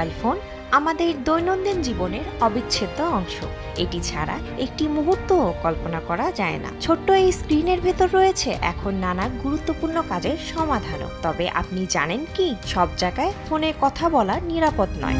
Mobile phone আমাদের দৈনন্দিন জীবনের অবিচ্ছেদ্য অংশ। এটি ছাড়া একটি মুহূর্তও কল্পনা করা যায় না। ছোট্ট এই স্ক্রিনের ভেতর রয়েছে এখন নানা গুরুত্বপূর্ণ কাজের সমাধানও। তবে আপনি জানেন কি, সব জায়গায় ফোনে কথা বলা নিরাপদ নয়।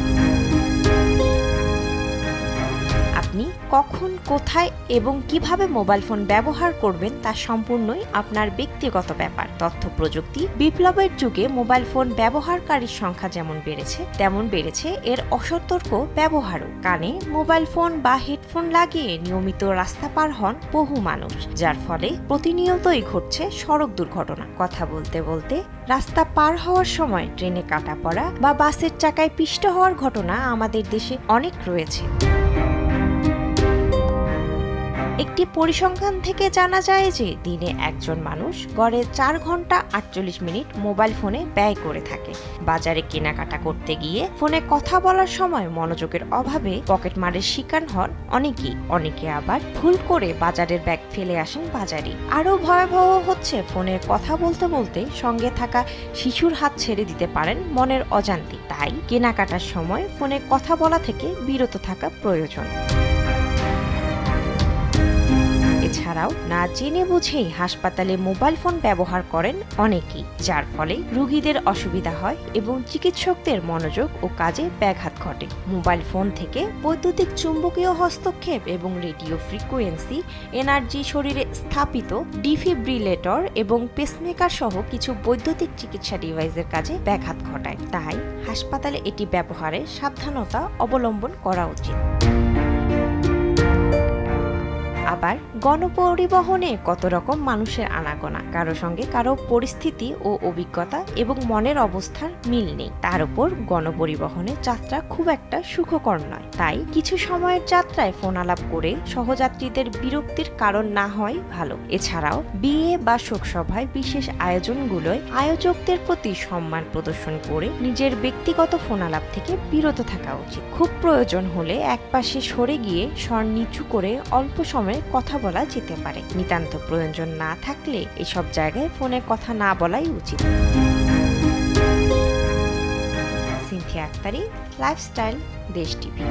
আপনি কখন, কোথায় এবং কিভাবে মোবাইল ফোন ব্যবহার করবেন তা সম্পূর্ণই আপনার ব্যক্তিগত ব্যাপার। তথ্য প্রযুক্তি বিপ্লবের যুগে মোবাইল ফোন ব্যবহারকারীর সংখ্যা যেমন বেড়েছে, তেমন বেড়েছে এর অসতর্ক ব্যবহারও। কানে মোবাইল ফোন বা হেডফোন লাগিয়ে নিয়মিত রাস্তা পার হন বহু মানুষ, যার ফলে প্রতিনিয়তই ঘটছে সড়ক দুর্ঘটনা। কথা বলতে বলতে রাস্তা পার হওয়ার সময় ট্রেনে কাটা পড়া বা বাসের চাকায় পিষ্ট হওয়ার ঘটনা আমাদের দেশে অনেক রয়েছে। একটি পরিসংখ্যান থেকে জানা যায় যে দিনে একজন মানুষ গড়ে 4 ঘন্টা 48 মিনিট মোবাইল ফোনে ব্যয় করে থাকে। বাজারে কেনাকাটা করতে গিয়ে ফোনে কথা বলার সময় মনোযোগের অভাবে পকেটমারের শিকার হন অনেকে আবার ভুল করে বাজারের ব্যাগ ফেলে আসেন বাজারে। আরও ভয়াবহ হচ্ছে, ফোনে কথা বলতে বলতে সঙ্গে থাকা শিশুর হাত ছেড়ে দিতে পারেন মনের অজান্তে। তাই কেনাকাটার সময় ফোনে কথা বলা থেকে বিরত থাকা প্রয়োজন। এছাড়াও না জেনে বুঝেই হাসপাতালে মোবাইল ফোন ব্যবহার করেন অনেকেই, যার ফলে রোগীদের অসুবিধা হয় এবং চিকিৎসকদের মনোযোগ ও কাজে ব্যাঘাত ঘটে। মোবাইল ফোন থেকে বৈদ্যুতিক চুম্বকীয় হস্তক্ষেপ এবং রেডিও ফ্রিকোয়েন্সি এনার্জি শরীরে স্থাপিত ডিফিব্রিলেটর এবং পেসমেকার সহ কিছু বৈদ্যুতিক চিকিৎসা ডিভাইসের কাজে ব্যাঘাত ঘটায়। তাই হাসপাতালে এটি ব্যবহারে সাবধানতা অবলম্বন করা উচিত। আবার গণপরিবহনে কত রকম মানুষের আনাগোনা, কারো সঙ্গে কারো পরিস্থিতি ও অভিজ্ঞতা এবং মনের অবস্থার মিল নেই। তার উপর গণপরিবহনে যাত্রা খুব একটা সুখকর নয়। তাই কিছু সময়ের যাত্রায় ফোন আলাপ করে সহযাত্রীদের বিরক্তির কারণ না হয় ভালো। এছাড়াও বিয়ে বা শোকসভায় বিশেষ আয়োজনগুলোয় আয়োজকদের প্রতি সম্মান প্রদর্শন করে নিজের ব্যক্তিগত ফোন আলাপ থেকে বিরত থাকা উচিত। খুব প্রয়োজন হলে একপাশে সরে গিয়ে স্বর নিচু করে অল্প সময় কথা বলা যেতে পারে। নিতান্ত প্রয়োজন না থাকলে এসব জায়গায় ফোনে কথা না বলাই উচিত। সিনথিয়া আক্তারি, লাইফস্টাইল, দেশ টিভি।